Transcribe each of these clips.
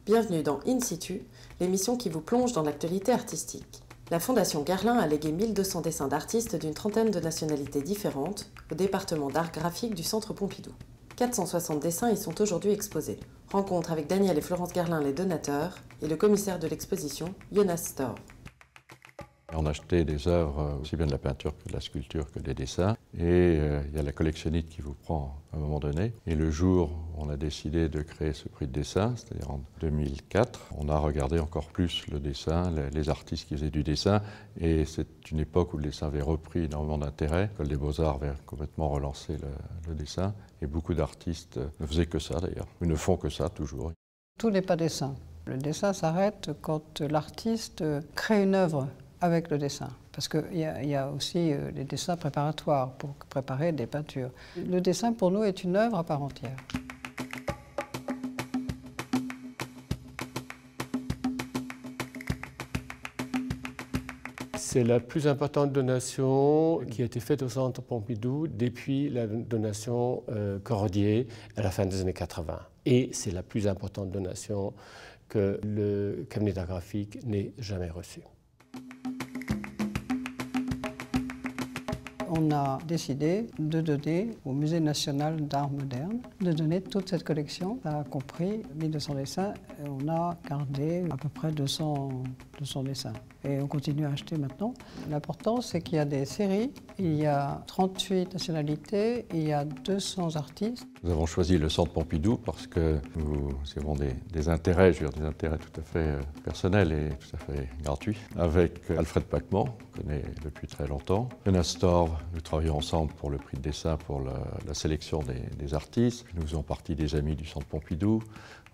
Bienvenue dans In Situ, l'émission qui vous plonge dans l'actualité artistique. La Fondation Guerlain a légué 1200 dessins d'artistes d'une trentaine de nationalités différentes au département d'art graphique du Centre Pompidou. 460 dessins y sont aujourd'hui exposés. Rencontre avec Daniel et Florence Guerlain, les donateurs, et le commissaire de l'exposition, Jonas Storr. On a acheté des œuvres, aussi bien de la peinture que de la sculpture que des dessins. Et il y a la collectionnite qui vous prend à un moment donné. Et le jour où on a décidé de créer ce prix de dessin, c'est-à-dire en 2004, on a regardé encore plus le dessin, les artistes qui faisaient du dessin. Et c'est une époque où le dessin avait repris énormément d'intérêt. L'école des Beaux-Arts avait complètement relancé le dessin. Et beaucoup d'artistes ne faisaient que ça d'ailleurs. Ils ne font que ça toujours. Tout n'est pas dessin. Le dessin s'arrête quand l'artiste crée une œuvre avec le dessin, parce qu'il y a aussi les dessins préparatoires pour préparer des peintures. Le dessin pour nous est une œuvre à part entière. C'est la plus importante donation qui a été faite au Centre Pompidou depuis la donation Cordier à la fin des années 80. Et c'est la plus importante donation que le cabinet d'art graphique n'ait jamais reçue. On a décidé de donner au Musée national d'art moderne, de donner toute cette collection. Ça a compris 1200 dessins et on a gardé à peu près 200 dessins. Et on continue à acheter maintenant. L'important, c'est qu'il y a des séries, il y a 38 nationalités, il y a 200 artistes. Nous avons choisi le Centre Pompidou parce que nous avons des intérêts, je veux dire, des intérêts tout à fait personnels et tout à fait gratuits. Avec Alfred Pachman, qu'on connaît depuis très longtemps. Jonas Storr, nous travaillons ensemble pour le prix de dessin, pour la sélection des artistes. Nous faisons partie des amis du Centre Pompidou,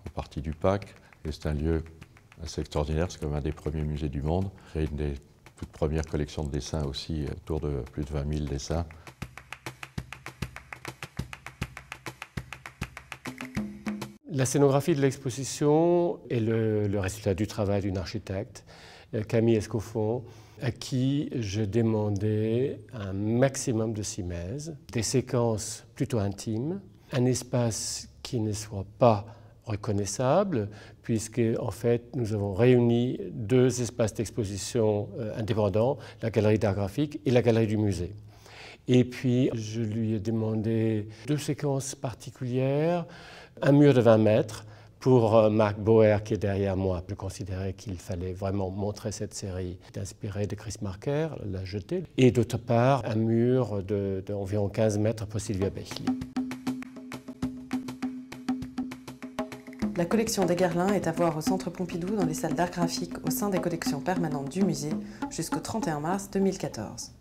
en partie du PAC. Et c'est un lieu assez extraordinaire, c'est comme un des premiers musées du monde. C'est une des toutes premières collections de dessins aussi, autour de plus de 20 000 dessins. La scénographie de l'exposition est le résultat du travail d'une architecte, Camille Escoffon, à qui je demandais un maximum de simèse, des séquences plutôt intimes, un espace qui ne soit pas reconnaissable, puisque en fait nous avons réuni deux espaces d'exposition indépendants, la galerie d'art graphique et la galerie du musée. Et puis je lui ai demandé deux séquences particulières, un mur de 20 mètres pour Marc Boer qui est derrière moi. Je considérais qu'il fallait vraiment montrer cette série inspirée de Chris Marker, la jetée, et d'autre part un mur d'environ 15 mètres pour Sylvia Bechli. La collection des Guerlain est à voir au Centre Pompidou dans les salles d'art graphique au sein des collections permanentes du musée jusqu'au 31 mars 2014.